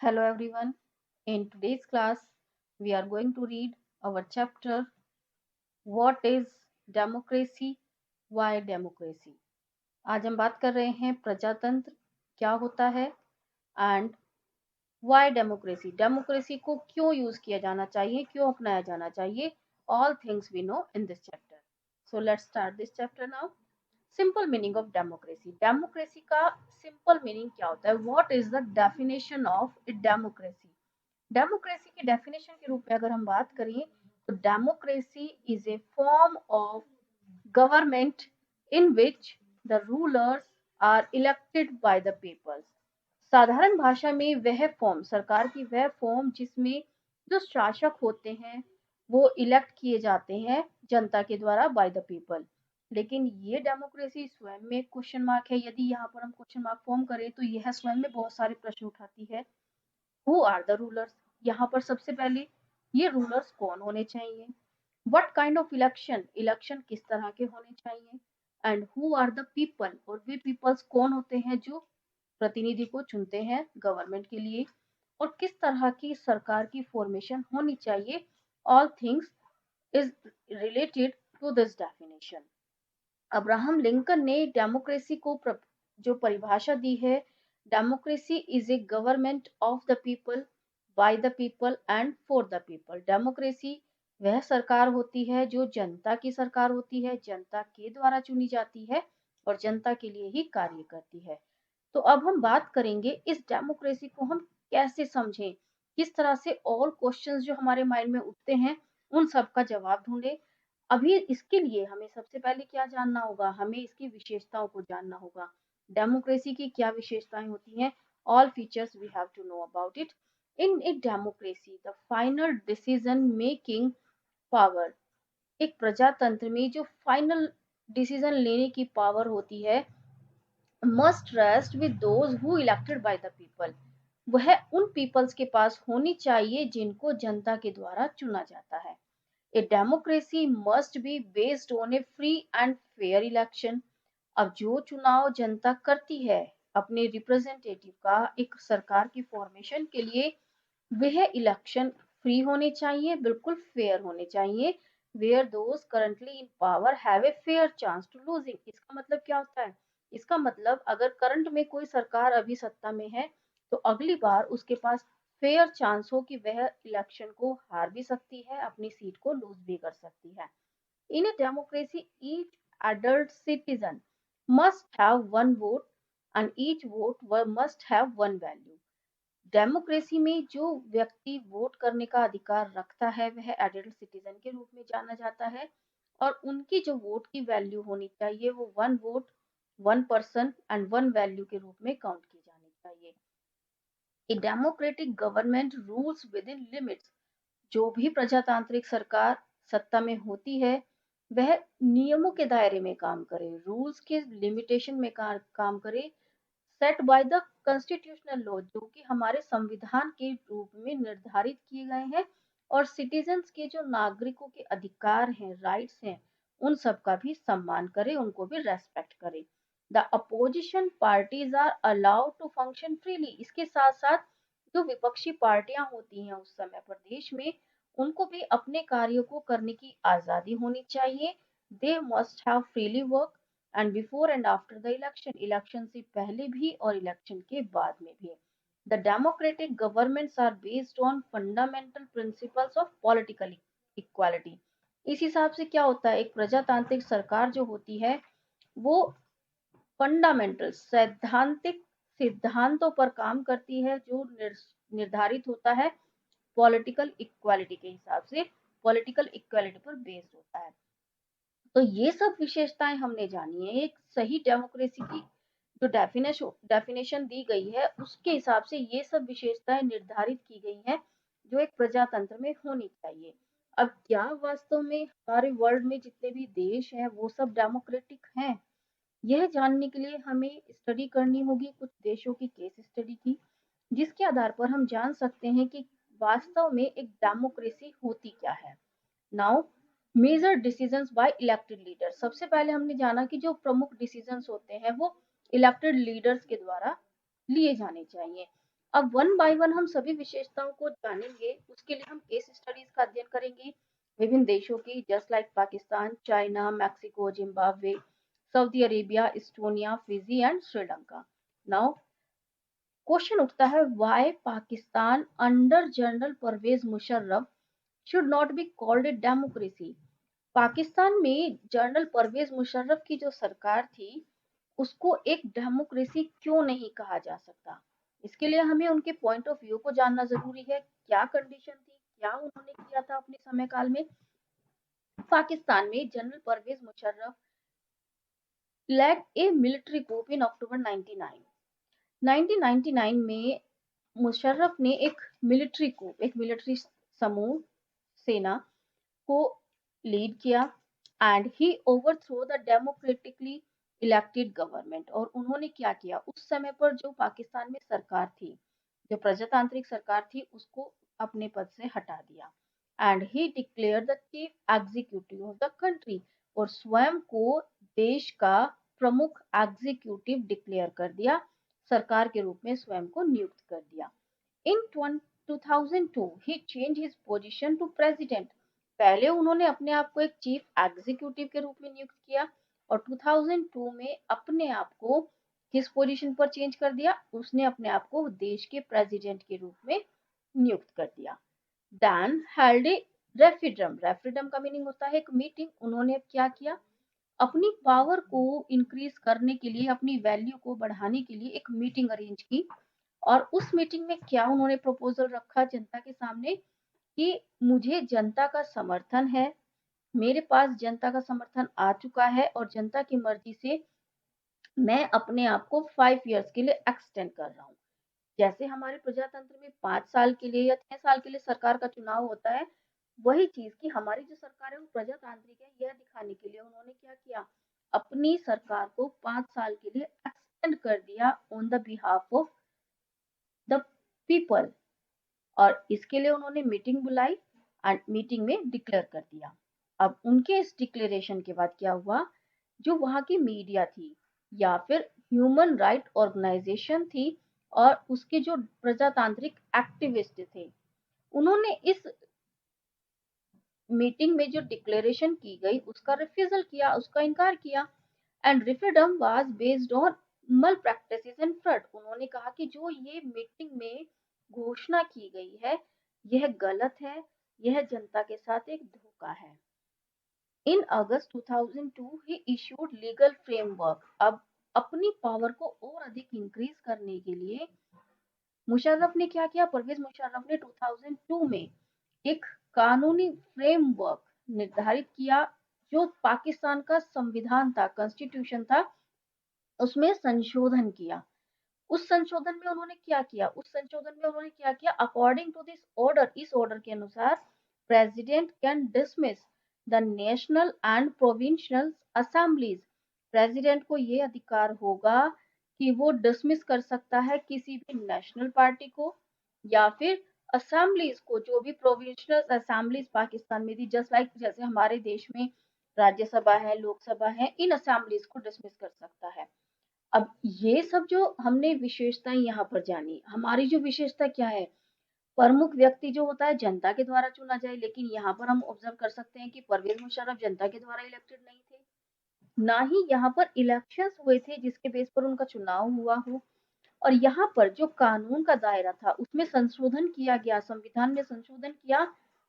Hello everyone. In today's class, we are going to read our chapter What is Democracy? Why Democracy? आज हम बात कर रहे हैं प्रजातंत्र क्या होता है एंड व्हाई डेमोक्रेसी डेमोक्रेसी को क्यों यूज किया जाना चाहिए क्यों अपनाया जाना चाहिए all things we know in this chapter so let's start this chapter now simple meaning of democracy democracy का सिंपल मीनिंग क्या होता है what is the definition of democracy democracy की डेफिनेशन के रूप में अगर हम बात करें तो democracy is a form of government in which the rulers are elected by the peoples साधारण भाषा में वह फॉर्म सरकार की वह फॉर्म जिसमें जो शासक होते हैं वो इलेक्ट किए जाते हैं जनता के द्वारा बाय द पीपल लेकिन ये डेमोक्रेसी स्वयं में क्वेश्चन मार्क है यदि यहाँ पर हम क्वेश्चन मार्क फॉर्म करें तो यह स्वयं में बहुत सारे प्रश्न उठाती है हु आर द रूलर्स यहाँ पर सबसे पहले ये रूलर्स कौन होने चाहिए what kind of election election किस तरह के होने चाहिए and who are the people और वे पीपल्स कौन होते हैं जो प्रतिनिधि को चुनते हैं गवर्नमेंट के लिए और किस तरह की सरकार की फॉर्मेशन होनी चाहिए all things is related to this definition Abraham Lincoln ने डेमोक्रेसी को जो परिभाषा दी है democracy is a government of the people by the people and for the people democracy वह सरकार होती है जो जनता की सरकार होती है जनता के द्वारा चुनी जाती है और जनता के लिए ही कार्य करती है तो अब हम बात करेंगे इस डेमोक्रेसी को हम कैसे समझें किस तरह से ऑल क्वेश्चंस जो हमारे माइंड में उठते हैं उन सब का जवाब ढूंढे अभी इसके लिए हमें सबसे पहले क्या जानना होगा हमें इसकी विशेषताओं को जानना होगा डेमोक्रेसी की क्या विशेषताएं होती हैं all features we have to know about it in a democracy the final decision making power एक प्रजातंत्र में जो फाइनल डिसीजन लेने की पावर होती है must rest with those who elected by the people वह उन पीपल्स के पास होनी चाहिए जिनको जनता के द्वारा चुना जाता है A democracy must be based on a free and fair election. अब जो चुनाव जनता करती है अपने रिप्रेजेंटेटिव का एक सरकार की फॉर्मेशन के लिए वह इलेक्शन फ्री होने चाहिए बिल्कुल फेयर होने चाहिए where those currently in power have a fair chance to losing इसका मतलब क्या होता है इसका मतलब अगर करंट में कोई सरकार अभी सत्ता में है तो अगली बार उसके पास फेयर चांस हो कि वह इलेक्शन को हार भी सकती है अपनी सीट को लूज भी कर सकती है in a democracy each adult citizen must have one vote and each vote must have one value democracy में जो व्यक्ति वोट करने का अधिकार रखता है वह एडल्ट सिटीजन के रूप में जाना जाता है और उनकी जो वोट की वैल्यू होनी चाहिए वो one vote one person and one value के रूप में काउंट की जानी चाहिए a democratic government rules with in limits जो भी प्रजातांत्रिक सरकार सत्ता में होती है वह नियमों के दायरे में काम करे रूल्स के लिमिटेशन में काम करे set by the constitutional law जो कि हमारे संविधान के रूप में निर्धारित किए गए हैं और सिटीजन्स के जो नागरिकों के अधिकार हैं राइट्स हैं उन सब का भी सम्मान करे उनको भी रेस्पेक्ट करे the opposition parties are allowed to function freely इसके साथ साथ जो विपक्षी पार्टियां होती हैं उस समय पर देश में उनको भी अपने कार्यों को करने की आजादी होनी चाहिए they must have freely work and before and after the election election से पहले भी और इलेक्शन के बाद में भी the democratic governments are based on fundamental principles of political equality इस हिसाब से क्या होता है एक प्रजातांत्रिक सरकार जो होती है वो फंडामेंटल सैद्धांतिक सिद्धांतों पर काम करती है जो निर्धारित होता है पॉलिटिकल इक्वालिटी के हिसाब से पॉलिटिकल इक्वालिटी पर बेस्ड होता है तो ये सब विशेषताएं हमने जानी है एक सही डेमोक्रेसी की जो डेफिनेशन दी गई है उसके हिसाब से ये सब विशेषताएं निर्धारित की गई हैं जो एक प्रजातंत्र में होनी चाहिए अब क्या वास्तव में हमारे वर्ल्ड में जितने भी देश हैं वो सब डेमोक्रेटिक हैं यह जानने के लिए हमें स्टडी करनी होगी कुछ देशों की केस स्टडी की जिसके आधार पर हम जान सकते हैं कि वास्तव में एक डेमोक्रेसी होती क्या है now major decisions by elected leaders सबसे पहले हमने जाना कि जो प्रमुख डिसीजंस होते हैं वो इलेक्टेड लीडर्स के द्वारा लिए जाने चाहिए अब वन बाय वन हम सभी विशेषताओं को जानेंगे। उसके लिए हम केस स्टडीज का अध्ययन करेंगे विभिन्न देशों की, just like Pakistan, China, Mexico, Zimbabwe, Saudi Arabia, Estonia, Fiji and Sri Lanka. Now question उठता है, why Pakistan under general Pervez Musharraf should not be called a democracy. Pakistan में जनरल परवेज मुशर्रफ की जो सरकार थी उसको एक डेमोक्रेसी क्यों नहीं कहा जा सकता। इसके लिए हमें उनके पॉइंट ऑफ व्यू को जानना जरूरी है। क्या कंडीशन थी, क्या उन्होंने किया था अपने समय काल में। पाकिस्तान में general Pervez Musharraf led a military coup in October 99। 1999 में मुशर्रफ ने एक मिलिट्री समूह सेना को लीड किया and he overthrow the democratically elected government. और उन्होंने क्या किया, उस समय पर जो पाकिस्तान में सरकार थी, जो प्रजातांत्रिक सरकार थी, उसको अपने पद से हटा दिया and he declare the chief executive of the country. और स्वयं को देश का प्रमुख एग्जीक्यूटिव डिक्लेयर कर दिया, सरकार के रूप में स्वयं को नियुक्त कर दिया। इन 2002 he changed his position to president। पहले उन्होंने अपने आप को एक चीफ एग्जीक्यूटिव के रूप में नियुक्त किया और 2002 में अपने आप को किस पोजीशन पर चेंज कर दिया, उसने अपने आप को देश के प्रेसिडेंट के रूप में नियुक्त कर दिया। Then held a referendum. Referendum का मीनिंग होता है एक मीटिंग। उन्होंने क्या किया, अपनी पावर को इंक्रीज करने के लिए, अपनी वैल्यू को बढ़ाने के लिए एक मीटिंग अरेंज की। और उस मीटिंग में क्या उन्होंने प्रपोजल रखा जनता के सामने कि मुझे जनता का समर्थन है, मेरे पास जनता का समर्थन आ चुका है और जनता की मर्जी से मैं अपने आप को 5 इयर्स के लिए एक्सटेंड कर रहा हूँ। जैसे हमारे प्रजातंत्र में 5 साल के लिए या 6 साल के लिए सरकार का चुनाव होता है, वही चीज की हमारी जो सरकार है वो प्रजातांत्रिक है, यह दिखाने के लिए उन्होंने क्या किया, अपनी सरकार को 5 साल के लिए एक्सटेंड कर दिया on the behalf of the people. और इसके लिए उन्होंने मीटिंग बुलाई एंड मीटिंग में डिक्लेयर कर दिया। अब उनके इस डिक्लेरेशन के बाद क्या हुआ, जो वहां की मीडिया थी या फिर ह्यूमन राइट ऑर्गेनाइजेशन थी और उसके जो प्रजातांत्रिक एक्टिविस्ट थे, उन्होंने इस मीटिंग में जो डिक्लेरेशन की गई उसका रिफ्यूजल किया, उसका इनकार किया। And referendum was based on मल प्रैक्टिसेस एंड फ्रॉड। उन्होंने कहा कि जो ये मीटिंग में घोषणा की गई है यह गलत है, यह जनता के साथ एक धोखा है। इन अगस्त 2002 ही इशूड लीगल फ्रेमवर्क। अब अपनी पावर को और अधिक इंक्रीज करने के लिए मुशर्रफ ने क्या किया, परवेज मुशर्रफ ने 2002 में एक कानूनी फ्रेमवर्क निर्धारित किया। जो पाकिस्तान का संविधान था, कॉन्स्टिट्यूशन था, उसमें संशोधन किया। उस संशोधन में उन्होंने क्या किया, अकॉर्डिंग टू दिस ऑर्डर, इस ऑर्डर के अनुसार president can dismiss the national and provincial assemblies. President को ये अधिकार होगा कि वो डिसमिस कर सकता है किसी भी नेशनल पार्टी को या फिर असेंबलीज को, जो भी प्रोविंशियल असेंबलीज पाकिस्तान में थी, जस्ट लाइक जैसे हमारे देश में राज्यसभा है, लोकसभा है, इन असेंबलीज को डिसमिस कर सकता है। अब ये सब जो हमने विशेषताएं यहाँ पर जानी, हमारी जो विशेषता क्या है, प्रमुख व्यक्ति जो होता है जनता के द्वारा चुना जाए। लेकिन यहाँ पर हम ऑब्जर्व कर सकते हैं कि परवेज मुशर्रफ जनता के द्वारा इलेक्टेड नहीं थे, ना ही यहाँ पर इलेक्शंस हुए थे जिसके बेस पर उनका चुनाव हुआ हो। और यहाँ पर जो कानून का दायरा था उसमें संशोधन किया गया, संविधान में संशोधन किया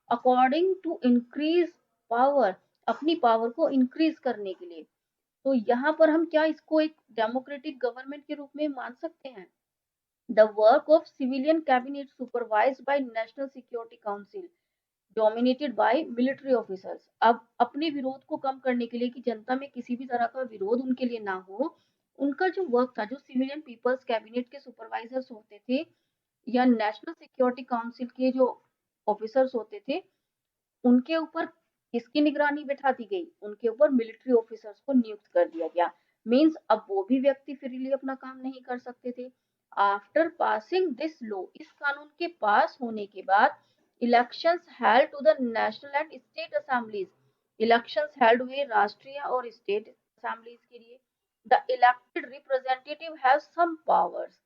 अकॉर्डिंग टू इंक्रीज पावर, अपनी पावर को इंक्रीज करने के लिए। तो यहाँ पर हम क्या इसको एक डेमोक्रेटिक गवर्नमेंट के रूप में मान सकते हैं। The work of civilian cabinet supervised by national security council dominated by military officers. अब अपने विरोध को कम करने के लिए कि जनता में किसी भी तरह का विरोध उनके लिए ना हो, उनका जो वर्क था, जो सिविलियन पीपल्स कैबिनेट के सुपरवाइजर्स होते थे या नेशनल सिक्योरिटी काउंसिल के जो ऑफिसर्स होते थे, उनके ऊपर किसकी निगरानी बैठा दी गई, उनके ऊपर मिलिट्री ऑफिसर्स को नियुक्त कर दिया गया। मींस अब वो भी व्यक्ति फ्रीली अपना काम नहीं कर सकते थे। आफ्टर पासिंग दिस लॉ, इस कानून के पास होने के बाद elections held to the national and state assemblies. Elections held हुए राष्ट्रीय और स्टेट असेंबलीज के लिए। The elected representative have some powers.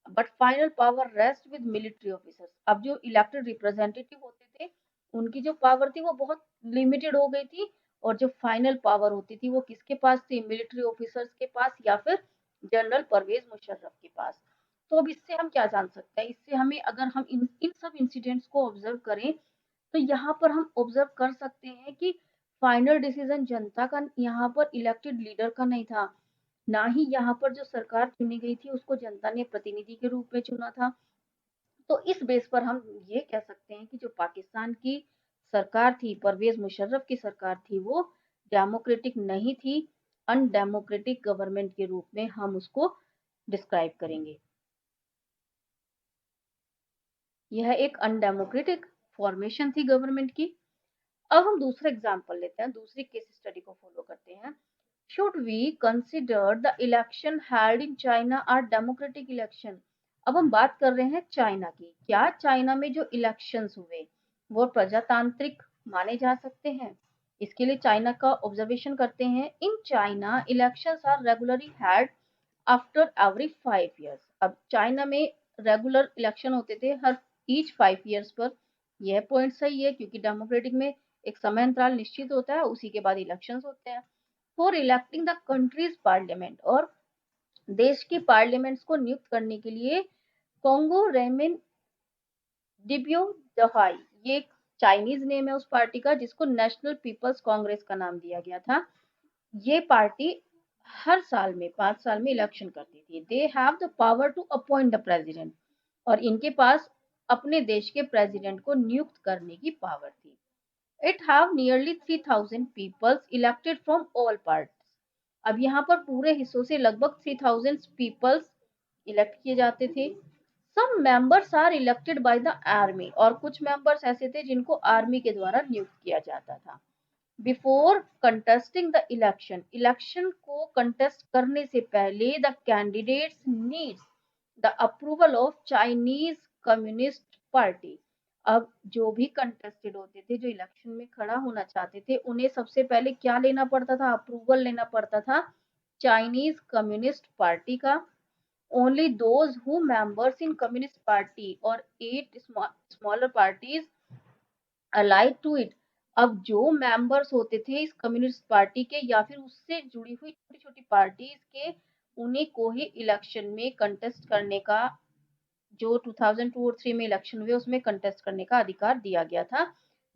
But final power rest with military officers. अब जो इलेक्टेड रिप्रेजेंटेटिव होते थे उनकी जो पावर थी वो बहुत लिमिटेड हो गई थी, और जो फाइनल पावर होती थी वो किसके पास थी? मिलिट्री ऑफिसर्स के पास या फिर जनरल परवेज मुशर्रफ के पास। तो अब इससे हम क्या जान सकते हैं? इससे हमें, अगर हम इन सब इंसिडेंट्स को ऑब्जर्व करें तो यहाँ पर हम ऑब्जर्व कर सकते हैं कि फाइनल डिसीजन जनता का यहाँ पर इलेक्टेड लीडर का नहीं था, ना ही यहाँ पर जो सरकार चुनी गई थी उसको जनता ने प्रतिनिधि के रूप में चुना था। तो इस बेस पर हम ये कह सकते हैं कि जो पाकिस्तान की सरकार थी, परवेज मुशर्रफ की सरकार थी, वो डेमोक्रेटिक नहीं थी, अनडेमोक्रेटिक गवर्नमेंट के रूप में हम उसको डिस्क्राइब करेंगे। यह एक अनडेमोक्रेटिक फॉर्मेशन थी गवर्नमेंट की। अब हम दूसरा एग्जाम्पल लेते हैं, दूसरी केस स्टडी को फॉलो करते हैं। Should we consider the election held in China are democratic election? अब हम बात कर रहे हैं चाइना की। क्या चाइना में जो इलेक्शंस हुए वो प्रजातांत्रिक माने जा सकते हैं? इसके लिए चाइना का ऑब्जर्वेशन करते हैं। In China elections are regularly held after every 5 years। अब चाइना में रेगुलर इलेक्शन होते थे हर ईच 5 years पर। यह पॉइंट सही है क्योंकि डेमोक्रेटिक में एक समय अंतराल निश्चित होता है, उसी के बाद इलेक्शंस होते हैं। For electing the countries parliament, और देश की पार्लियामेंट्स को नियुक्त करने के लिए कोंगो रेमिन डिब्यो दहाई, ये एक चाइनीज नेम है उस पार्टी का जिसको नेशनल पीपल्स कांग्रेस का नाम दिया गया था। ये पार्टी हर साल में 5 साल में इलेक्शन करती थी। They have the power to appoint the president, और इनके पास अपने देश के प्रेसिडेंट को नियुक्त करने की पावर थी। It have nearly 3000 peoples elected from all parts. अब यहाँ पर पूरे हिस्सों से लगभग 3000 पीपल्स इलेक्ट किए जाते थे। Some members are elected by the army, और कुछ मेंबर्स ऐसे थे जिनको आर्मी के द्वारा नियुक्त किया जाता था। Before contesting the election, election को कंटेस्ट करने से पहले the candidates needs the approval of Chinese communist party. अब जो भी कंटेस्टेड होते थे, जो इलेक्शन में खड़ा होना चाहते थे, उन्हें सबसे पहले क्या लेना पड़ता था? अप्रूवल लेना पड़ता था चाइनीज कम्युनिस्ट पार्टी का। Only those who members in communist party और 8 smaller parties allied to it. अब जो मेंबर्स होते थे इस कम्युनिस्ट पार्टी के या फिर उससे जुड़ी हुई छोटी छोटी पार्टीज के, उन्हीं को ही इलेक्शन में कंटेस्ट करने का, जो 2002 और 3 में इलेक्शन हुए उसमें कंटेस्ट करने का अधिकार दिया गया था।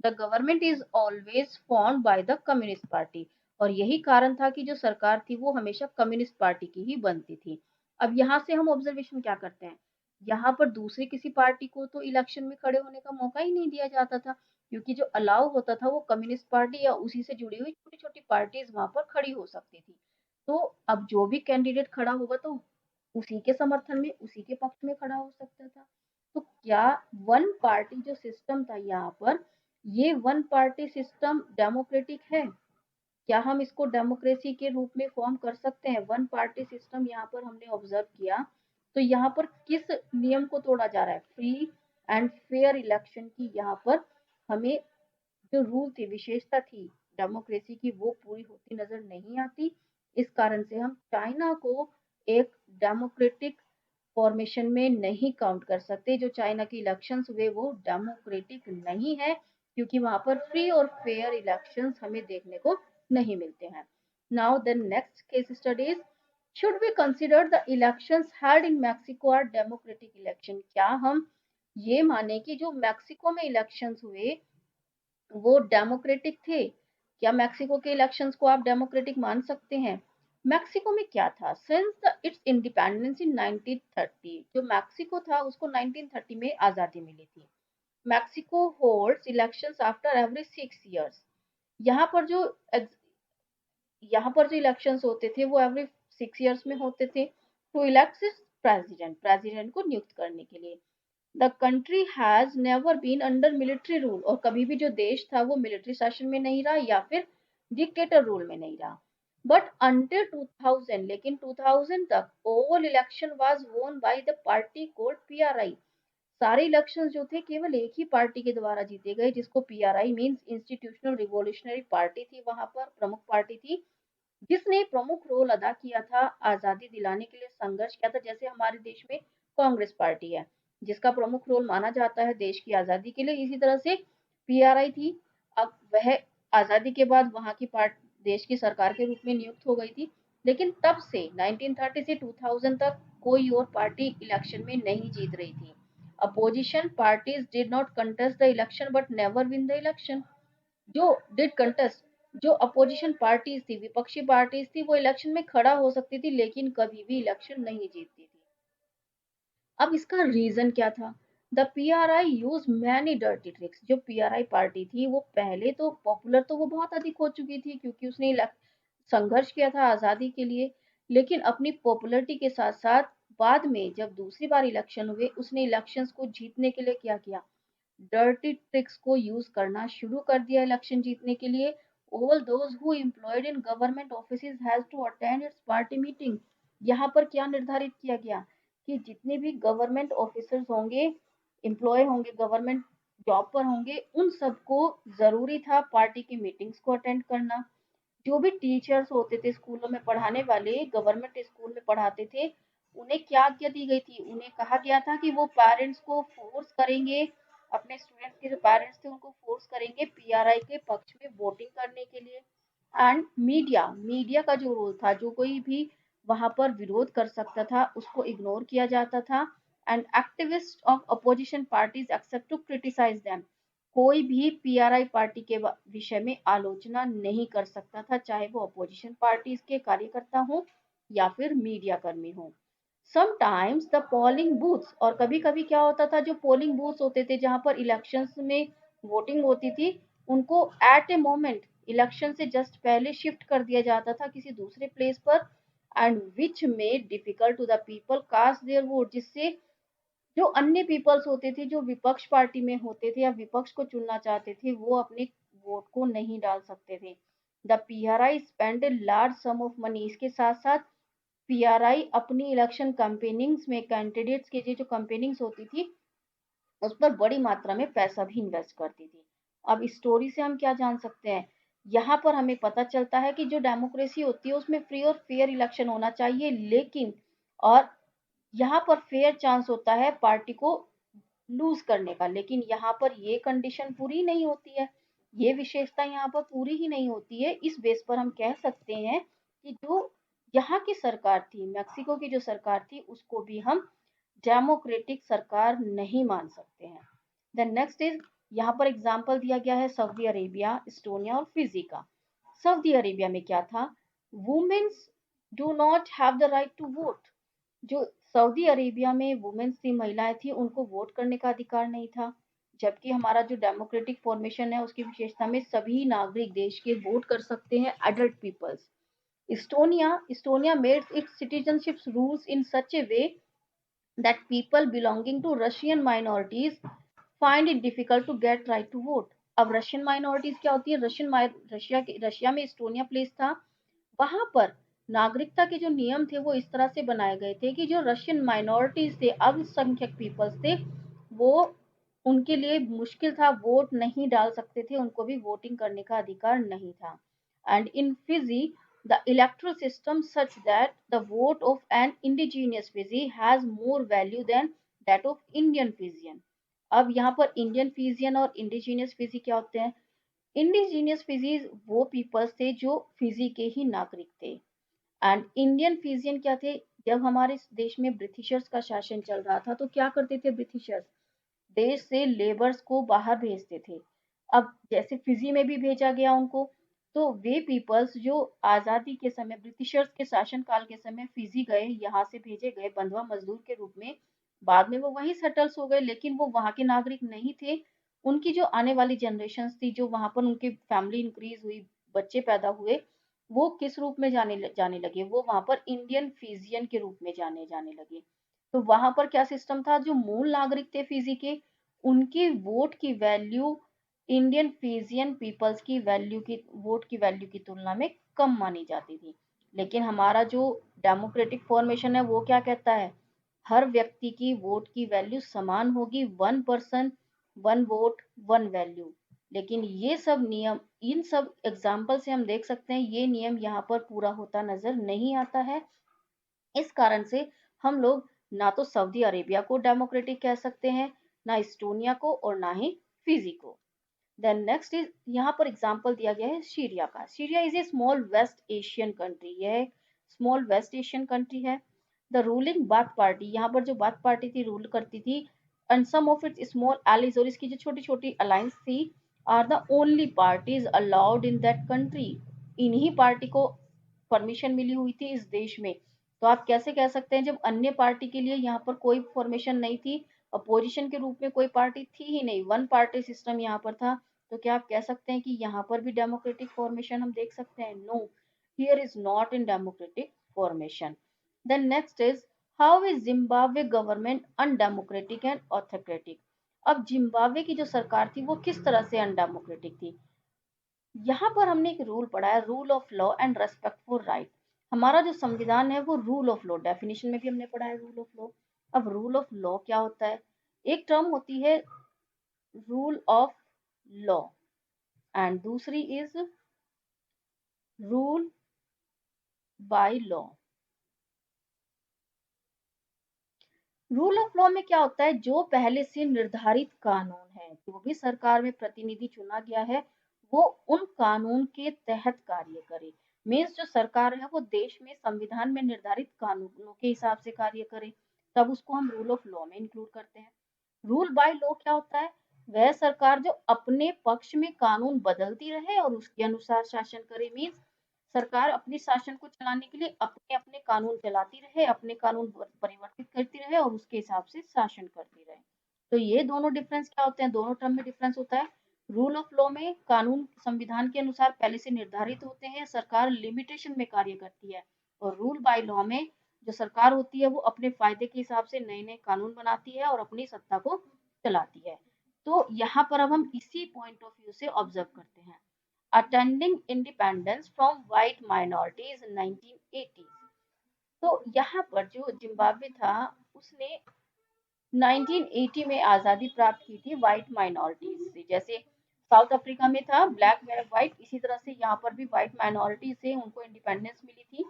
The government is always formed by the communist party, और यही कारण था कि जो सरकार थी वो हमेशा कम्युनिस्ट पार्टी की ही बनती थी। अब यहाँ से हम ऑब्जर्वेशन क्या करते हैं? यहाँ पर दूसरी किसी पार्टी को तो इलेक्शन में खड़े होने का मौका ही नहीं दिया जाता था, क्योंकि जो अलाउ होता था वो कम्युनिस्ट पार्टी या उसी से जुड़ी हुई छोटी छोटी पार्टीज वहां पर खड़ी हो सकती थी। तो अब जो भी कैंडिडेट खड़ा होगा तो उसी के समर्थन में, उसी के पक्ष में खड़ा हो सकता था। तो क्या वन पार्टी जो सिस्टम था यहाँ पर, ये वन पार्टी सिस्टम डेमोक्रेटिक है? क्या हम इसको डेमोक्रेसी के रूप में फॉर्म कर सकते हैं? वन पार्टी सिस्टम यहाँ पर हमने ऑब्जर्व किया तो यहाँ पर किस नियम को तोड़ा जा रहा है? फ्री एंड फेयर इलेक्शन की यहाँ पर हमें जो रूल थी, विशेषता थी डेमोक्रेसी की, वो पूरी होती नजर नहीं आती। इस कारण से हम चाइना को एक डेमोक्रेटिक फॉर्मेशन में नहीं काउंट कर सकते। जो चाइना की इलेक्शंस हुए वो डेमोक्रेटिक नहीं है, क्योंकि वहां पर फ्री और फेयर इलेक्शंस हमें देखने को नहीं मिलते हैं। Now the next case studies. Should we consider the elections held in Mexico are democratic election? क्या हम ये माने कि जो मैक्सिको में इलेक्शंस हुए वो डेमोक्रेटिक थे? क्या मैक्सिको के इलेक्शंस को आप डेमोक्रेटिक मान सकते हैं? मैक्सिको में क्या था? सिंस इट्स इंडिपेंडेंस इन 1930, जो मैक्सिको था उसको 1930 में आजादी मिली थी। Mexico holds elections after every 6 years। यहाँ पर जो यहाँ पर जो इलेक्शंस होते थे वो एवरी 6 years में होते थे, टू इलेक्ट प्रेसिडेंट, प्रेसिडेंट को नियुक्त करने के लिए। The country has never been under military rule, और कभी भी जो देश था वो मिलिट्री शासन में नहीं रहा या फिर डिक्टेटर रूल में नहीं रहा। बट अंटिल 2000, लेकिन 2000 तक ओवल इलेक्शन वाज वोन by the party cold PRI. सारे इलेक्शंस जो थे केवल एक ही पार्टी के द्वारा जीते गए, जिसको PRI means institutional revolutionary party थी, वहां पर प्रमुख पार्टी थी, जिसने प्रमुख रोल अदा किया था, आजादी दिलाने के लिए संघर्ष किया था। जैसे हमारे देश में कांग्रेस पार्टी है, जिसका प्रमुख रोल माना जाता है देश की आज़ादी के लिए। इसी तरह से पीआरआई थी, अब वह आज़ादी के बाद वहाँ की पार्ट देश की सरकार के रूप में नियुक्त हो गई थी। लेकिन तब से 1930 से 2000 तक कोई और पार्टी इलेक्शन में नहीं जीत रही थी। Opposition parties did not contest the election but never win the election. जो डिड कंटेस्ट, जो अपोजिशन पार्टीज थी, विपक्षी पार्टीज थी, वो इलेक्शन में खड़ा हो सकती थी लेकिन कभी भी इलेक्शन नहीं जीतती थी। अब इसका रीजन क्या था? The PRI use many dirty tricks. जो पीआरआई पार्टी थी वो पहले तो पॉपुलर तो वो बहुत अधिक हो चुकी थी क्योंकि उसने संघर्ष किया था आजादी के लिए, लेकिन अपनी पॉपुलरिटी के साथ साथ बाद में जब दूसरी बार इलेक्शन हुए उसने इलेक्शंस को जीतने के लिए क्या किया? डर्टी ट्रिक्स को यूज करना शुरू कर दिया इलेक्शन जीतने के लिए। All those who employed in government offices has to attend its party meeting. यहाँ पर क्या निर्धारित किया गया कि जितने भी गवर्नमेंट ऑफिसर्स होंगे, एम्प्लॉय होंगे, गवर्नमेंट जॉब पर होंगे, उन सबको जरूरी था पार्टी की मीटिंग्स को अटेंड करना। जो भी टीचर्स होते थे स्कूलों में पढ़ाने वाले, गवर्नमेंट स्कूल में पढ़ाते थे, उन्हें क्या आज्ञा दी गई थी? उन्हें कहा गया था कि वो पेरेंट्स को फोर्स करेंगे, अपने स्टूडेंट्स के जो पेरेंट्स थे उनको फोर्स करेंगे पीआरआई के पक्ष में वोटिंग करने के लिए। एंड मीडिया, मीडिया का जो रोल था, जो कोई भी वहां पर विरोध कर सकता था उसको इग्नोर किया जाता था। And activist of opposition parties except to criticise them. कोई भी पीआरआई पार्टी के विषय में आलोचना नहीं कर सकता था, चाहे वो अपोजिशन पार्टीज के कार्यकर्ता हो या फिर मीडिया कर्मी हो। समटाइम्स द पोलिंग बूथ्स, और कभी कभी क्या होता था, जो पोलिंग बूथ्स होते थे जहां पर इलेक्शंस में वोटिंग होती थी, उनको एट ए मोमेंट इलेक्शन से जस्ट पहले शिफ्ट कर दिया जाता था किसी दूसरे प्लेस पर। And which made difficult to the people cast their vote. जिससे जो अन्य पीपल्स होते थे, जो विपक्ष पार्टी में होते थे या विपक्ष को चुनना चाहते थे, वो अपने वोट को नहीं डाल सकते थे। The PRI spend a large some of money. इसके साथ साथ पीआरआई अपनी इलेक्शन कैंपेनिंग्स में कैंडिडेट्स के लिए जो कैंपेनिंग्स होती थी उस पर बड़ी मात्रा में पैसा भी इन्वेस्ट करती थी। अब इस स्टोरी से हम क्या जान सकते हैं? यहाँ पर हमें पता चलता है कि जो डेमोक्रेसी होती है उसमें फ्री और फेयर इलेक्शन होना चाहिए, लेकिन और यहाँ पर फेयर चांस होता है पार्टी को लूज करने का, लेकिन यहाँ पर ये कंडीशन पूरी नहीं होती है, ये विशेषता यहाँ पर पूरी ही नहीं होती है। इस बेस पर हम कह सकते हैं कि जो यहाँ की सरकार थी, मेक्सिको की जो सरकार थी, उसको भी हम डेमोक्रेटिक सरकार नहीं मान सकते हैं। देन नेक्स्ट इज, यहाँ पर एग्जाम्पल दिया गया है सऊदी अरेबिया, इस्टोनिया और फिजी का। सऊदी अरेबिया में क्या था? Womens do not have the right to vote. जो सऊदी अरेबिया में वुमेन्स थी, महिलाएं थी, उनको वोट करने का अधिकार नहीं था। जबकि हमारा जो डेमोक्रेटिक फॉर्मेशन है उसकी विशेषता में सभी नागरिक देश के वोट कर सकते हैं, adult peoples. Estonia made its citizenship rules in such a way that people belonging to Russian minorities find it difficult to get right to vote। अब रशियन माइनॉरिटीज क्या होती है? रशिया में इस्टोनिया प्लेस था, वहां पर नागरिकता के जो नियम थे वो इस तरह से बनाए गए थे कि जो रशियन माइनॉरिटीज थे, अल्पसंख्यक पीपल्स थे, वो उनके लिए मुश्किल था, वोट नहीं डाल सकते थे, उनको भी वोटिंग करने का अधिकार नहीं था। And in Fiji the electoral system such that the vote of an indigenous Fiji has more value than that of Indian Fijian। अब यहाँ पर इंडियन फिजियन और इंडिजीनियस फिजी क्या होते हैं? इंडिजीनियस फिजीज वो पीपल्स थे जो फिजी के ही नागरिक थे। एंड इंडियन फिजियन क्या थे? जब हमारे देश में ब्रिटिशर्स का शासन चल रहा था तो क्या करते थे ब्रिटिशर्स? देश से लेबर्स को बाहर भेजते थे। अब जैसे फिजी में भी भेजा गया उनको, तो वे पीपल्स जो आजादी के समय, ब्रिटिशर्स के शासन काल के समय फिजी गए, यहाँ से भेजे गए बंधुआ मजदूर के रूप में, बाद में वो वहीं सेटल्स हो गए, लेकिन वो वहाँ के नागरिक नहीं थे। उनकी जो आने वाली जनरेशन थी, जो वहां पर उनकी फैमिली इंक्रीज हुई, बच्चे पैदा हुए, वो किस रूप में जाने लगे? वो वहां पर इंडियन फिजियन के रूप में जाने जाने लगे। तो वहां पर क्या सिस्टम था? जो मूल नागरिक थे फिजी के, उनकी वोट की वैल्यू इंडियन फिजियन पीपल्स की वैल्यू की, वोट की वैल्यू की तुलना में कम मानी जाती थी। लेकिन हमारा जो डेमोक्रेटिक फॉर्मेशन है वो क्या कहता है? हर व्यक्ति की वोट की वैल्यू समान होगी, 1 पर्सन 1 वोट 1 वैल्यू। लेकिन ये सब नियम, इन सब एग्जाम्पल से हम देख सकते हैं ये नियम यहाँ पर पूरा होता नजर नहीं आता है। इस कारण से हम लोग ना तो सऊदी अरेबिया को डेमोक्रेटिक कह सकते हैं, ना इस्टोनिया को और ना ही फिजी को। देन नेक्स्ट इज, यहाँ पर एग्जांपल दिया गया है सीरिया का। Syria is a small West Asian country, यह स्मॉल वेस्ट एशियन कंट्री है। द रूलिंग बाथ पार्टी, यहाँ पर जो बाथ पार्टी थी रूल करती थी, and some of its small allies, और इसकी जो छोटी छोटी अलायंस थी, are the only parties allowed in that country. इन्हीं पार्टी को परमिशन मिली हुई थी इस देश में। तो आप कैसे कह सकते हैं जब अन्य पार्टी के लिए यहाँ पर कोई फॉर्मेशन नहीं थी, अपोजिशन के रूप में कोई पार्टी थी ही नहीं, वन पार्टी सिस्टम यहाँ पर था, तो क्या आप कह सकते हैं कि यहाँ पर भी डेमोक्रेटिक फॉर्मेशन हम देख सकते हैं? No, here is not in democratic formation. Then next is, how is Zimbabwe government undemocratic and autocratic. अब जिम्बाब्वे की जो सरकार थी वो किस तरह से अनडेमोक्रेटिक थी? यहाँ पर हमने एक रूल पढ़ा है, rule of law and respect for right. हमारा जो संविधान है वो रूल ऑफ लॉ, डेफिनेशन में भी हमने पढ़ा है रूल ऑफ लॉ। अब रूल ऑफ लॉ क्या होता है? एक टर्म होती है रूल ऑफ लॉ एंड दूसरी is rule by law. Rule of law में क्या होता है? जो पहले से निर्धारित कानून है, जो भी सरकार में प्रतिनिधि चुना गया है, वो उन कानून के तहत कार्य करे। मीन्स जो सरकार है वो देश में संविधान में निर्धारित कानूनों के हिसाब से कार्य करे, तब उसको हम रूल ऑफ लॉ में इंक्लूड करते हैं। रूल बाय लॉ क्या होता है? वह सरकार जो अपने पक्ष में कानून बदलती रहे और उसके अनुसार शासन करे। मीन्स सरकार अपने शासन को चलाने के लिए अपने अपने कानून चलाती रहे, अपने कानून परिवर्तित करती रहे और उसके हिसाब से शासन करती रहे। तो ये दोनों डिफरेंस क्या होते हैं? दोनों टर्म में डिफरेंस होता है। रूल ऑफ लॉ में कानून संविधान के अनुसार पहले से निर्धारित होते हैं, सरकार लिमिटेशन में कार्य करती है। और रूल बाय लॉ में जो सरकार होती है वो अपने फायदे के हिसाब से नए नए कानून बनाती है और अपनी सत्ता को चलाती है। तो यहाँ पर अब हम इसी पॉइंट ऑफ व्यू से ऑब्जर्व करते हैं। Attending independence from white minorities इन 1980। तो यहाँ पर जो जिम्बाब्वे था उसने 1980 में आजादी प्राप्त की थी व्हाइट माइनॉरिटीज से। जैसे साउथ अफ्रीका में था ब्लैक व्हाइट, इसी तरह से यहाँ पर भी व्हाइट माइनॉरिटी से उनको इंडिपेंडेंस मिली थी।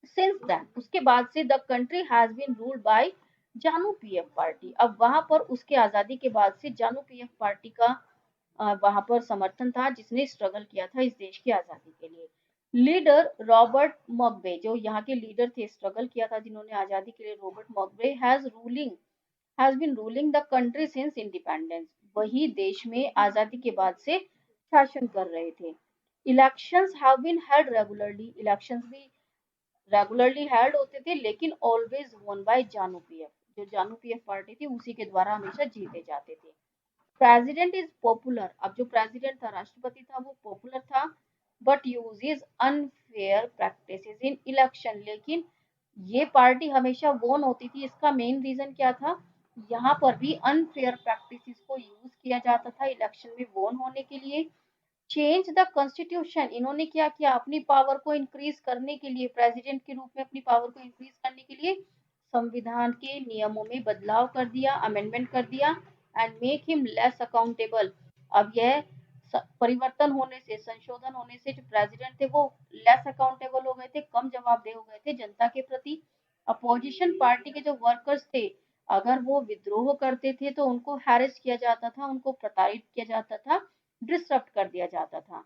सिंस देन, उसके बाद से the country has been ruled by Zanu PF party. अब वहां पर उसके आजादी के बाद से जानू पीएफ पार्टी का वहां पर समर्थन था, जिसने स्ट्रगल किया था इस देश की आजादी के लिए। लीडर रॉबर्ट मगबे, जो यहाँ के लीडर थे, स्ट्रगल किया था जिन्होंने आजादी के लिए, Robert Mugabe has been ruling the country since independence. वही देश में आजादी के बाद से शासन कर रहे थे। Elections have been held regularly, elections भी रेगुलरली हेल्ड होते थे, लेकिन always won by Zanu PF, जो जानू पीएफ पार्टी थी उसी के द्वारा हमेशा जीते जाते थे। प्रेसिडेंट इज पॉपुलर, अब जो प्रेसिडेंट था, राष्ट्रपति था, वो पॉपुलर था, but uses unfair practices in election. लेकिन ये पार्टी हमेशा वोन होती थी। इसका मेन रीजन क्या था? यहाँ पर भी अनफेयर प्रैक्टिसेस को यूज किया जाता था इलेक्शन में वोन होने के लिए। चेंज द कॉन्स्टिट्यूशन, इन्होंने क्या किया? अपनी पावर को इंक्रीज करने के लिए, प्रेसिडेंट के रूप में अपनी पावर को इंक्रीज करने के लिए संविधान के नियमों में बदलाव कर दिया, अमेंडमेंट कर दिया, and make him less accountable. अब यह परिवर्तन होने से, संशोधन होने से जो प्रेसिडेंट थे वो लेस अकाउंटेबल हो गए थे, कम जवाबदेह हो गए थे जनता के प्रति। अपोजिशन पार्टी के जो वर्कर्स थे, अगर वो विद्रोह करते थे तो उनको हैरेस किया जाता था, उनको प्रताड़ित किया जाता था, डिसरप्ट कर दिया जाता था।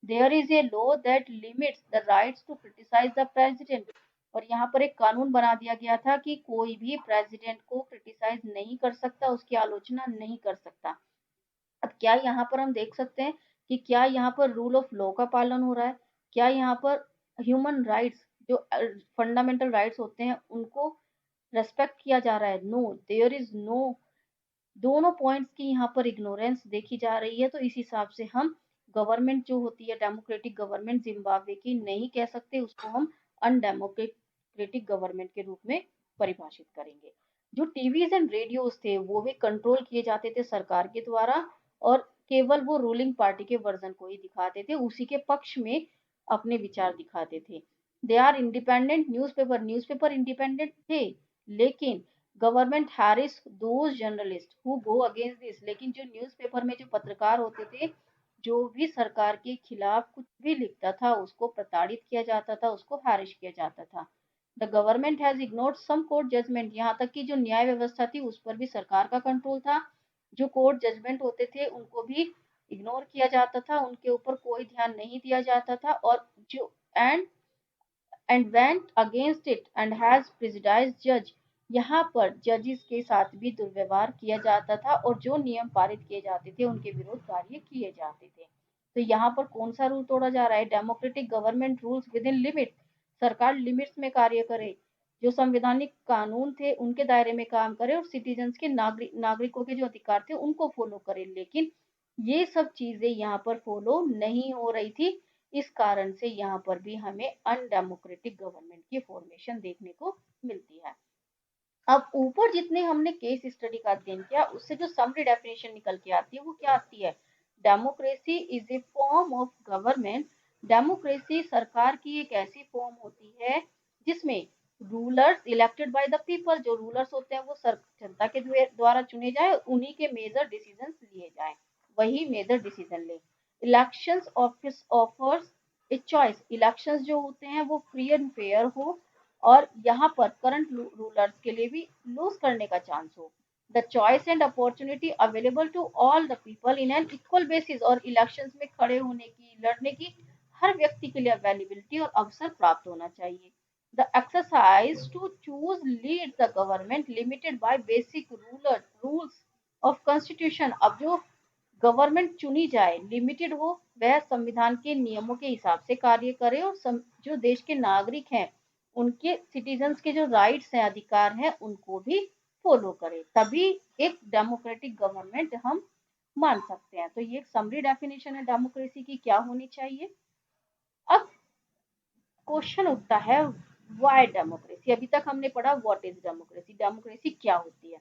There is a law that limits the rights to criticise the president. और यहाँ पर एक कानून बना दिया गया था कि कोई भी प्रेसिडेंट को क्रिटिसाइज नहीं कर सकता, उसकी आलोचना नहीं कर सकता। अब क्या यहाँ पर हम देख सकते हैं कि क्या यहाँ पर रूल ऑफ लॉ का पालन हो रहा है? क्या यहाँ पर ह्यूमन राइट्स, जो फंडामेंटल राइट्स होते हैं, उनको रेस्पेक्ट किया जा रहा है? No, there is no. दोनों पॉइंट्स की यहाँ पर इग्नोरेंस देखी जा रही है। तो इस हिसाब से हम गवर्नमेंट जो होती है, डेमोक्रेटिक गवर्नमेंट जिम्बाब्वे की नहीं कह सकते, उसको हम अनडेमोक्रेटिक गवर्नमेंट के रूप में परिभाषित करेंगे। जो टीवीज एंड रेडियोज थे वो भी कंट्रोल किए जाते थे सरकार के द्वारा, और केवल वो रूलिंग पार्टी के वर्जन को ही दिखाते थे, उसी के पक्ष में अपने विचार दिखाते थे। They are independent newspaper, newspaper independent थे, लेकिन government harass those journalist who go against this. लेकिन जो न्यूज़पेपर में जो पत्रकार होते थे, जो भी सरकार के खिलाफ कुछ भी लिखता था उसको प्रताड़ित किया जाता था, उसको हैरिश किया जाता था। The government has ignored some court judgement, यहाँ तक कि जो न्याय व्यवस्था थी उस पर भी सरकार का कंट्रोल था। जो कोर्ट जजमेंट होते थे उनको भी इग्नोर किया जाता था, उनके ऊपर कोई ध्यान नहीं दिया जाता था, और जो and went against it and has prejudiced जज, यहाँ पर जजेस के साथ भी दुर्व्यवहार किया जाता था और जो नियम पारित किए जाते थे उनके विरुद्ध कार्य किए जाते थे। तो यहाँ पर कौन सा रूल तोड़ा जा रहा है? Democratic government rules with in limit, सरकार लिमिट्स में कार्य करे, जो संवैधानिक कानून थे उनके दायरे में काम करे और सिटीजन्स के नागरिकों के जो अधिकार थे उनको फॉलो करे। लेकिन ये सब चीजें यहाँ पर फॉलो नहीं हो रही थी, इस कारण से यहाँ पर भी हमें अनडेमोक्रेटिक गवर्नमेंट की फॉर्मेशन देखने को मिलती है। अब ऊपर जितने हमने केस स्टडी का अध्ययन किया उससे जो समरी डेफिनेशन निकल के आती है वो क्या आती है? Democracy is a form of government, democracy सरकार की एक ऐसी फॉर्म होती है जिसमें rulers elected by the people, जो रूलर्स होते हैं वो जनता के द्वारा चुने जाए, उन्हीं के मेजर डिसीजन लिए जाए, वही मेजर डिसीजन ले। Elections office offers a choice, elections जो होते हैं वो फ्री एंड फेयर हो और यहाँ पर करंट रूलर्स के लिए भी लूज करने का चांस हो। The choice and opportunity available to all the people in an equal basis, और इलेक्शंस में खड़े होने की, लड़ने की हर व्यक्ति के लिए अवेलेबिलिटी और अवसर प्राप्त होना चाहिए। The exercise to choose lead the government limited by basic rules of constitution, अब जो गवर्नमेंट चुनी जाए लिमिटेड हो, वह संविधान के नियमों के हिसाब से कार्य करे और जो देश के नागरिक हैं उनके सिटीजन्स के जो राइट्स हैं, अधिकार हैं, उनको भी फॉलो करे, तभी एक डेमोक्रेटिक गवर्नमेंट हम मान सकते हैं। तो ये एक समरी डेफिनेशन है डेमोक्रेसी की क्या होनी चाहिए। अब क्वेश्चन उठता है व्हाई डेमोक्रेसी। अभी तक हमने पढ़ा व्हाट इज डेमोक्रेसी, डेमोक्रेसी क्या होती है।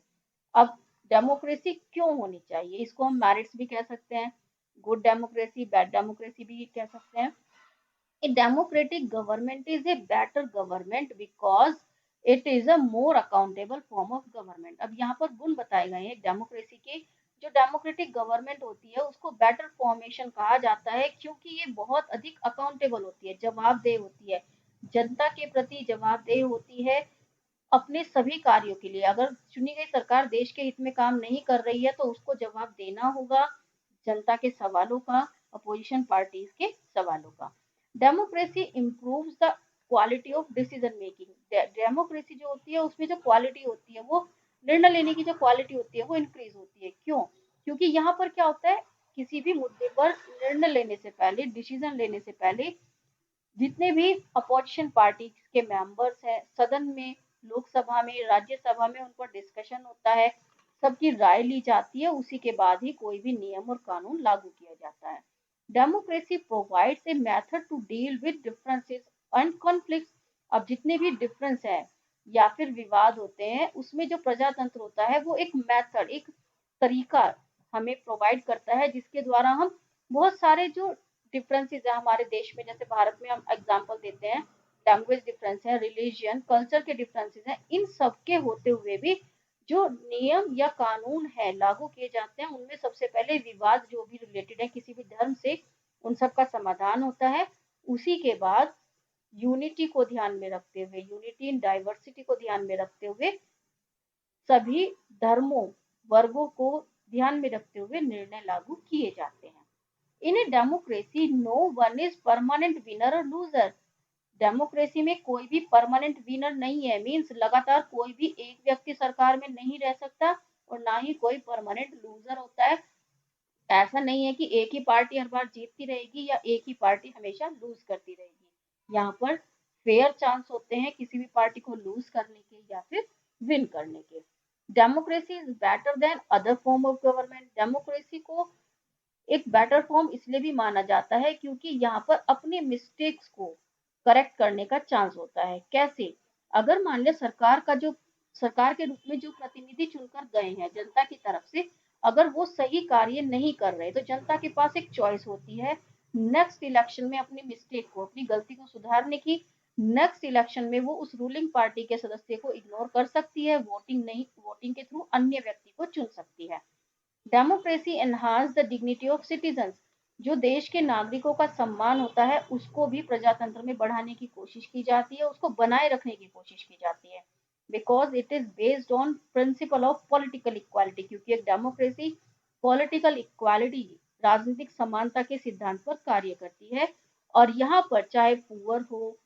अब डेमोक्रेसी क्यों होनी चाहिए, इसको हम मेरिट्स भी कह सकते हैं, गुड डेमोक्रेसी, बैड डेमोक्रेसी भी कह सकते हैं। A democratic government is a better government because it is a more accountable form of government। अब यहाँ पर गुण बताए गए हैं डेमोक्रेसी के। जो डेमोक्रेटिक गवर्नमेंट होती है उसको बेटर फॉर्मेशन कहा जाता है क्योंकि ये बहुत अधिक अकाउंटेबल होती है, जवाबदेह होती है, जनता के प्रति जवाबदेह होती है अपने सभी कार्यों के लिए। अगर चुनी गई सरकार देश के हित में काम नहीं कर रही है तो उसको जवाब देना होगा जनता के सवालों का, अपोजिशन पार्टीज के सवालों का। Democracy improves the quality of decision making, democracy जो होती है उसमें जो क्वालिटी होती है वो निर्णय लेने की जो क्वालिटी होती है वो इंक्रीज होती है। क्यों? क्योंकि यहाँ पर क्या होता है, किसी भी मुद्दे पर निर्णय लेने से पहले, डिसीजन लेने से पहले जितने भी अपोजिशन पार्टी के मेंबर्स हैं सदन में, लोकसभा में, राज्यसभा में, उन पर डिस्कशन होता है, सबकी राय ली जाती है, उसी के बाद ही कोई भी नियम और कानून लागू किया जाता है। Democracy provides a method to deal with differences and conflicts. अब जितने भी डिफरेंस है या फिर विवाद होते हैं उसमें जो प्रजातंत्र होता है वो एक मेथड, एक तरीका हमें प्रोवाइड करता है जिसके द्वारा हम बहुत सारे जो डिफरेंसेस है हमारे देश में, जैसे भारत में हम एग्जांपल देते हैं, लैंग्वेज डिफरेंस है, रिलीजन, कल्चर के डिफरेंसेस हैं, इन सब के होते हुए भी जो नियम या कानून है लागू किए जाते हैं उनमें सबसे पहले विवाद जो भी रिलेटेड है किसी भी धर्म से, उन सब का समाधान होता है। उसी के बाद यूनिटी को ध्यान में रखते हुए, यूनिटी इन डाइवर्सिटी को ध्यान में रखते हुए, सभी धर्मों, वर्गों को ध्यान में रखते हुए निर्णय लागू किए जाते हैं। In a democracy no one is permanent winner और लूजर, डेमोक्रेसी में कोई भी परमानेंट विनर नहीं है, मीन्स लगातार कोई भी एक व्यक्ति सरकार में नहीं रह सकता और ना ही कोई परमानेंट लूजर होता है। ऐसा नहीं है कि एक ही पार्टी हर बार जीतती रहेगी या एक ही पार्टी हमेशा लूज करती रहेगी। यहाँ पर फेयर चांस होते हैं किसी भी पार्टी को लूज करने के या फिर विन करने के। Democracy is better than other form of government, democracy को एक बेटर फॉर्म इसलिए भी माना जाता है क्योंकि यहाँ पर अपने मिस्टेक्स को करेक्ट करने का चांस होता है। कैसे? अगर मान लिया सरकार का जो, सरकार के रूप में जो प्रतिनिधि चुनकर गए हैं जनता की तरफ से, अगर वो सही कार्य नहीं कर रहे तो जनता के पास एक चॉइस होती है नेक्स्ट इलेक्शन में अपनी मिस्टेक को, अपनी गलती को सुधारने की। नेक्स्ट इलेक्शन में वो उस रूलिंग पार्टी के सदस्य को इग्नोर कर सकती है, वोटिंग नहीं, वोटिंग के थ्रू अन्य व्यक्ति को चुन सकती है। Democracy enhance the dignity of citizens, जो देश के नागरिकों का सम्मान होता है उसको भी प्रजातंत्र में बढ़ाने की कोशिश की जाती है, उसको बनाए रखने की कोशिश की जाती है, because it is based on principle of political equality, क्योंकि एक डेमोक्रेसी पॉलिटिकल इक्वालिटी राजनीतिक समानता के सिद्धांत पर कार्य करती है। और यहाँ पर चाहे पुअर हो,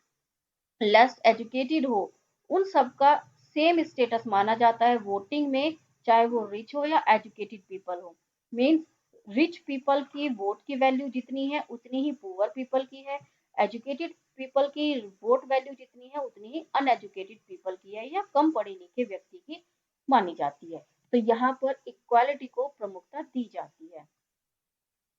लेस एजुकेटेड हो, उन सबका सेम स्टेटस माना जाता है वोटिंग में, चाहे वो रिच हो या एजुकेटेड पीपल हो। मीन्स रिच पीपल की वोट की वैल्यू जितनी है उतनी ही पुअर पीपल की है, एजुकेटेड पीपल की वोट वैल्यू जितनी है उतनी ही अनएजुकेटेड पीपल की है या कम पढ़े लिखे व्यक्ति की मानी जाती है। तो यहाँ पर इक्वालिटी को प्रमुखता दी जाती है।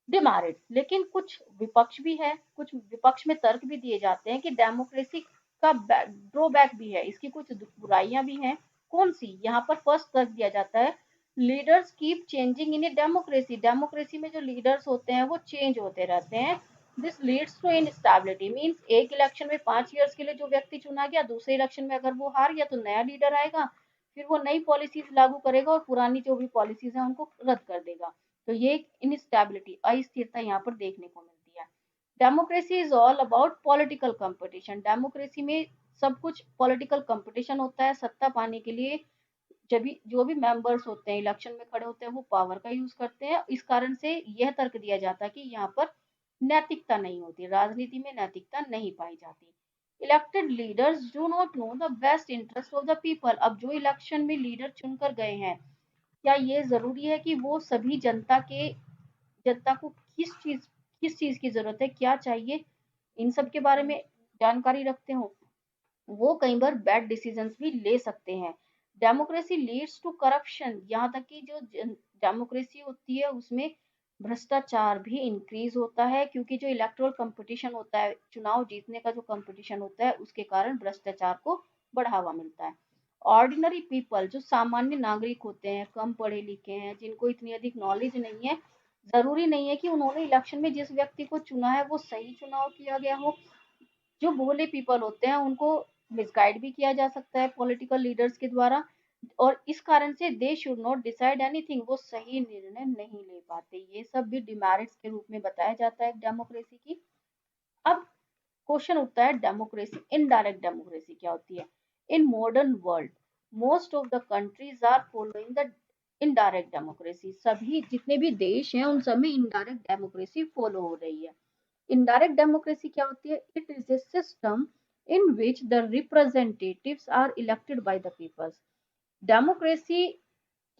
डिमेरिट्स, लेकिन कुछ विपक्ष भी है, कुछ विपक्ष में तर्क भी दिए जाते हैं कि डेमोक्रेसी का ड्रॉबैक भी है, इसकी कुछ बुराइयां भी हैं। कौन सी? यहाँ पर फर्स्ट तर्क दिया जाता है, leaders keep changing in a democracy. Democracy में जो लीडर्स होते हैं वो चेंज होते रहते हैं। This leads to instability, means एक इलेक्शन में 5 ईयर्स के लिए जो व्यक्ति चुना गया, दूसरे इलेक्शन में अगर वो हार गया तो नया लीडर आएगा, फिर वो नई पॉलिसीज लागू करेगा और पुरानी जो भी पॉलिसीज है उनको रद्द कर देगा। तो ये इनस्टेबिलिटी, अस्थिरता यहाँ पर देखने को मिलती है। Democracy is all about political competition. Democracy में सब कुछ पॉलिटिकल कंपटीशन होता है सत्ता पाने के लिए। जब भी जो भी मेंबर्स होते हैं इलेक्शन में खड़े होते हैं वो पावर का यूज करते हैं। इस कारण से यह तर्क दिया जाता है कि यहाँ पर नैतिकता नहीं होती, राजनीति में नैतिकता नहीं पाई जाती। Elected leaders do not know the best interest of the people. अब जो इलेक्शन में लीडर चुनकर गए हैं, क्या ये जरूरी है कि वो सभी जनता को किस चीज की जरूरत है, क्या चाहिए, इन सब के बारे में जानकारी रखते हो? वो कई बार बैड डिसीजंस भी ले सकते हैं। Democracy leads to corruption. यहाँ तक कि जो डेमोक्रेसी होती है उसमें भ्रष्टाचार भी इंक्रीज होता है, क्योंकि जो इलेक्टोरल कंपटीशन होता है, चुनाव जीतने का जो कंपटीशन होता है, उसके कारण भ्रष्टाचार को बढ़ावा मिलता है। ऑर्डिनरी पीपल, जो सामान्य नागरिक होते हैं, कम पढ़े लिखे हैं, जिनको इतनी अधिक नॉलेज नहीं है, जरूरी नहीं है कि उन्होंने इलेक्शन में जिस व्यक्ति को चुना है वो सही चुनाव किया गया हो। जो भोले पीपल होते हैं उनको मिसगाइड भी किया जा सकता है पॉलिटिकल लीडर्स के द्वारा, और इस कारण से they should not decide anything, वो सही निर्णय नहीं ले पाते। ये सब भी डिमेरिट्स के रूप में बताया जाता है डेमोक्रेसी की। अब क्वेश्चन उठता है, डेमोक्रेसी, इनडायरेक्ट डेमोक्रेसी क्या होती है? In modern world most of the countries are following the indirect democracy. सभी जितने भी देश हैं उन सब में इनडायरेक्ट डेमोक्रेसी फॉलो हो रही है। इनडायरेक्ट डेमोक्रेसी क्या होती है? It is a system in which the representatives are elected by the peoples. Democracy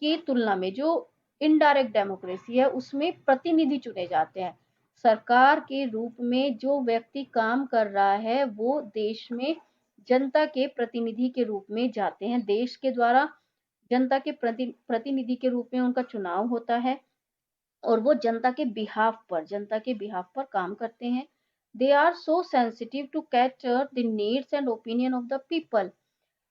की तुलना में जो इनडायरेक्ट डेमोक्रेसी है उसमें प्रतिनिधि चुने जाते हैं। सरकार के रूप में जो व्यक्ति काम कर रहा है वो देश में जनता के प्रतिनिधि के रूप में जाते हैं, देश के द्वारा जनता के प्रतिनिधि के रूप में उनका चुनाव होता है, और वो जनता के बिहाफ पर काम करते हैं। They are so sensitive to cater the needs and opinion of the people.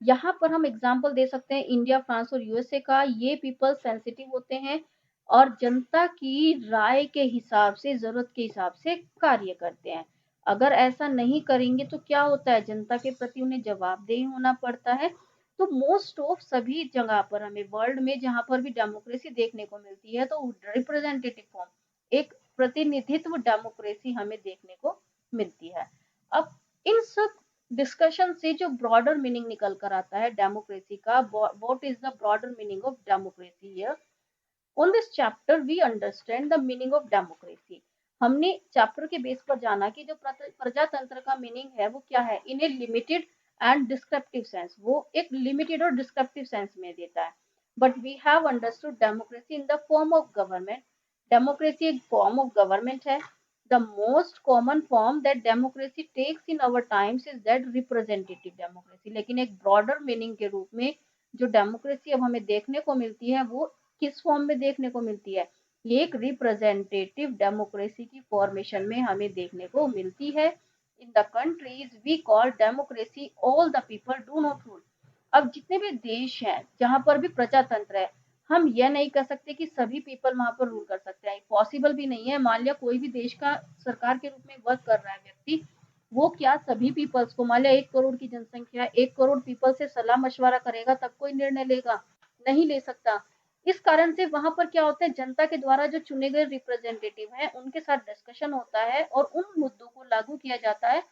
यहाँ पर हम एग्जाम्पल दे सकते हैं इंडिया, फ्रांस और यूएसए का। ये पीपल सेंसिटिव होते हैं और जनता की राय के हिसाब से, जरूरत के हिसाब से कार्य करते हैं। अगर ऐसा नहीं करेंगे तो क्या होता है, जनता के प्रति उन्हें जवाबदेही होना पड़ता है। तो मोस्ट ऑफ सभी जगह पर हमें वर्ल्ड में जहां पर भी डेमोक्रेसी देखने को मिलती है तो रिप्रेजेंटेटिव फॉर्म, एक प्रतिनिधित्व डेमोक्रेसी हमें देखने को मिलती है। अब इन सब डिस्कशन से जो ब्रॉडर मीनिंग निकल कर आता है डेमोक्रेसी का, what is the broader meaning of democracy here? On this chapter we understand the meaning of democracy. हमने चैप्टर के बेस पर जाना कि जो प्रजातंत्र का मीनिंग है वो क्या है, in a limited and descriptive sense. वो एक लिमिटेड और डिस्क्रिप्टिव सेंस में देता है। But we have understood democracy in the form of government. Democracy एक फॉर्म ऑफ गवर्नमेंट है। The most common form that democracy takes in our times is that representative democracy। लेकिन एक broader meaning के रूप में जो डेमोक्रेसी अब हमें देखने को मिलती है वो किस फॉर्म में देखने को मिलती है? ये एक रिप्रेजेंटेटिव डेमोक्रेसी की फॉर्मेशन में हमें देखने को मिलती है। In the countries we call democracy all the people do not rule. अब जितने भी देश हैं जहां पर भी प्रजातंत्र है, हम यह नहीं कर सकते कि सभी पीपल वहां पर रूल कर सकते हैं, पॉसिबल भी नहीं है। मान लिया कोई भी देश का सरकार के रूप में वर्क कर रहा है व्यक्ति, वो क्या सभी पीपल्स को, मान लिया 1 करोड़ की जनसंख्या है, 1 करोड़ पीपल से सलाह मशवरा करेगा तब कोई निर्णय लेगा? नहीं ले सकता। इस कारण से वहां पर क्या होता है, जनता के द्वारा जो चुने गए रिप्रेजेंटेटिव हैं उनके साथ डिस्कशन होता है और उन मुद्दों को लागू किया जाता है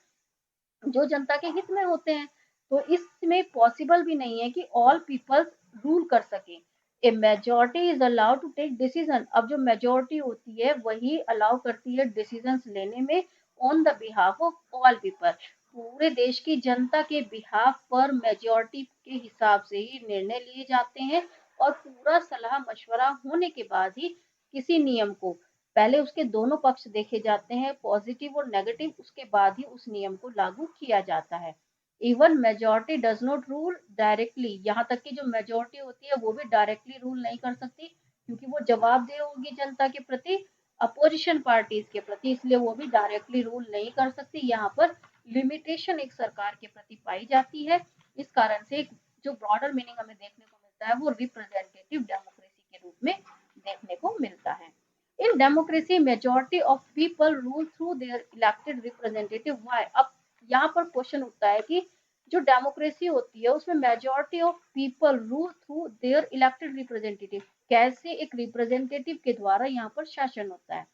जो जनता के हित में होते हैं। तो इसमें पॉसिबल भी नहीं है कि ऑल पीपल्स रूल कर सके। A majority is allowed to take decision. अब जो मेजोरिटी होती है वही अलाउ करती है डिसीजन लेने में on the behalf of all people. पूरे देश की जनता के बिहाफ पर मेजोरिटी के हिसाब से ही निर्णय लिए जाते हैं और पूरा सलाह मशवरा होने के बाद ही किसी नियम को, पहले उसके दोनों पक्ष देखे जाते हैं, पॉजिटिव और नेगेटिव, उसके बाद ही उस नियम को लागू किया जाता है। Even majority does not rule directly, यहाँ तक कि जो मेजोरिटी होती है वो भी डायरेक्टली रूल नहीं कर सकती क्योंकि वो जवाबदेह होगी जनता के प्रति, अपोजिशन पार्टीज के प्रति, इसलिए वो भी डायरेक्टली रूल नहीं कर सकती। यहाँ पर लिमिटेशन एक सरकार के प्रति पाई जाती है। इस कारण से जो ब्रॉडर मीनिंग हमें देखने को मिलता है वो रिप्रेजेंटेटिव डेमोक्रेसी के रूप में देखने को मिलता है। In democracy, majority of people rule through their elected representative. Why? अब यहाँ पर क्वेश्चन उठता है कि जो डेमोक्रेसी होती है उसमें majority of people rule through their elected representative, कैसे एक रिप्रेजेंटेटिव के द्वारा यहाँ पर शासन होता है।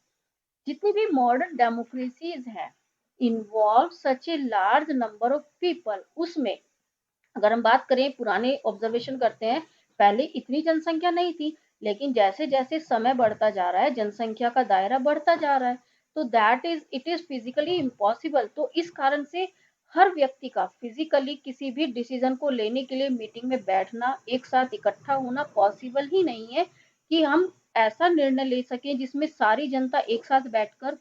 जितनी भी मॉडर्न डेमोक्रेसीज है involve such a large number of people, उसमें अगर हम बात करें, पुराने ऑब्जर्वेशन करते हैं, पहले इतनी जनसंख्या नहीं थी, लेकिन जैसे जैसे समय बढ़ता जा रहा है जनसंख्या का दायरा बढ़ता जा रहा है, तो that is it is physically impossible. तो इस कारण से हर व्यक्ति का फिजिकली किसी भी डिसीजन को लेने के लिए मीटिंग में बैठना, एक साथ इकट्ठा होना पॉसिबल ही नहीं है कि हम ऐसा निर्णय ले सकें जिसमें सारी जनता एक साथ बैठकर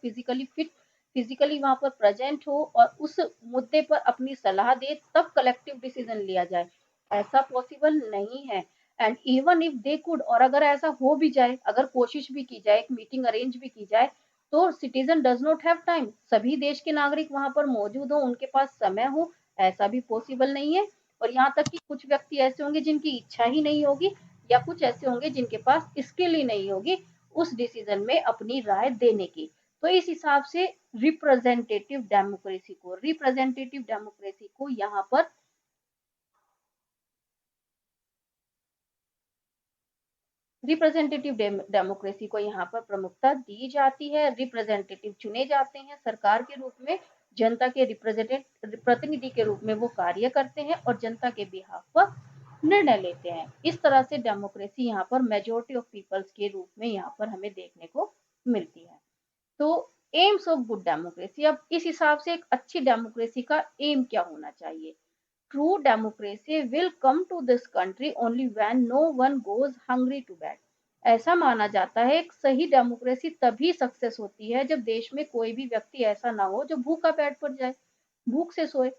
फिजिकली वहां पर प्रेजेंट हो और उस मुद्दे पर अपनी सलाह दे, तब कलेक्टिव डिसीजन लिया जाए। ऐसा पॉसिबल नहीं है। And even if they could, और अगर ऐसा हो भी जाए, अगर कोशिश भी की जाए, एक मीटिंग अरेंज भी की जाए, तो citizen does not have time, सभी देश के नागरिक वहां पर मौजूद हो, उनके पास समय हो, ऐसा भी पॉसिबल नहीं है। और यहाँ तक कि कुछ व्यक्ति ऐसे होंगे जिनकी इच्छा ही नहीं होगी, या कुछ ऐसे होंगे जिनके पास स्किल ही नहीं होगी उस डिसीजन में अपनी राय देने की। तो इस हिसाब से रिप्रेजेंटेटिव डेमोक्रेसी को यहाँ पर प्रमुखता दी जाती है। रिप्रेजेंटेटिव चुने जाते हैं सरकार के रूप में, जनता के रिप्रेजेंटेटिव प्रतिनिधि के रूप में वो कार्य करते हैं और जनता के बिहाफ पर निर्णय लेते हैं। इस तरह से डेमोक्रेसी यहाँ पर मेजोरिटी ऑफ पीपल्स के रूप में यहाँ पर हमें देखने को मिलती है। तो एम्स ऑफ गुड डेमोक्रेसी, अब इस हिसाब से एक अच्छी डेमोक्रेसी का एम क्या होना चाहिए। True democracy will come to this country only when no one goes hungry to bed. ऐसा माना जाता है एक सही डेमोक्रेसी तभी सक्सेस होती है जब देश में कोई भी व्यक्ति ऐसा ना हो जो भूखा पेट पर जाए, भूख से सोए।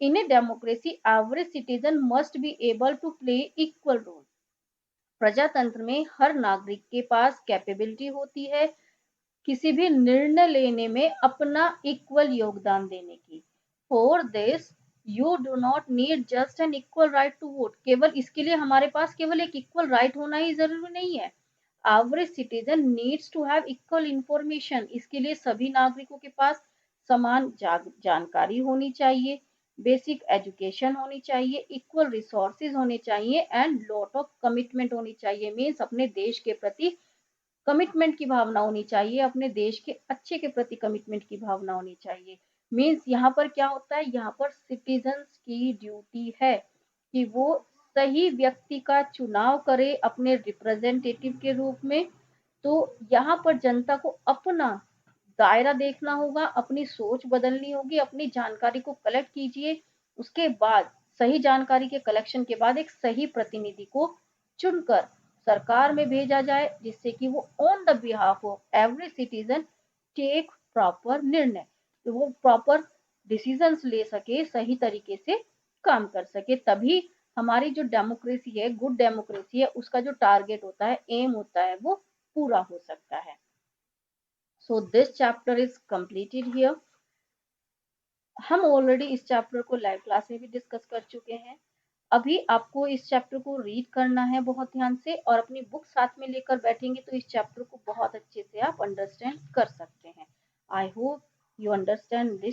In a democracy every citizen must be able to play equal role. प्रजातंत्र में हर नागरिक के पास कैपेबिलिटी होती है किसी भी निर्णय लेने में अपना इक्वल योगदान देने की। For this you do not need just an equal right to vote. केवल इसके लिए हमारे पास केवल एक इक्वल राइट होना ही जरूरी नहीं है। Every citizen needs to have equal information. इसके लिए सभी नागरिकों के पास समान जानकारी होनी चाहिए, बेसिक एजुकेशन होनी चाहिए, इक्वल रिसोर्सेज होने चाहिए एंड लॉट ऑफ कमिटमेंट होनी चाहिए। मीन्स अपने देश के प्रति कमिटमेंट की भावना होनी चाहिए, अपने देश के अच्छे के प्रति कमिटमेंट की भावना होनी चाहिए। मीन्स यहाँ पर क्या होता है, यहाँ पर सिटीजन्स की ड्यूटी है कि वो सही व्यक्ति का चुनाव करे अपने रिप्रेजेंटेटिव के रूप में। तो यहाँ पर जनता को अपना दायरा देखना होगा, अपनी सोच बदलनी होगी, अपनी जानकारी को कलेक्ट कीजिए, उसके बाद सही जानकारी के कलेक्शन के बाद एक सही प्रतिनिधि को चुनकर सरकार में भेजा जाए जिससे कि वो on the behalf of every citizen take proper निर्णय, तो वो प्रॉपर डिसीजंस ले सके, सही तरीके से काम कर सके। तभी हमारी जो डेमोक्रेसी है, गुड डेमोक्रेसी है, उसका जो टारगेट होता है, एम होता है, वो पूरा हो सकता है। So this chapter is completed here. हम ऑलरेडी इस चैप्टर को लाइव क्लास में भी डिस्कस कर चुके हैं। अभी आपको इस चैप्टर को रीड करना है बहुत ध्यान से, और अपनी बुक साथ में लेकर बैठेंगे तो इस चैप्टर को बहुत अच्छे से आप अंडरस्टैंड कर सकते हैं। I hope you understand this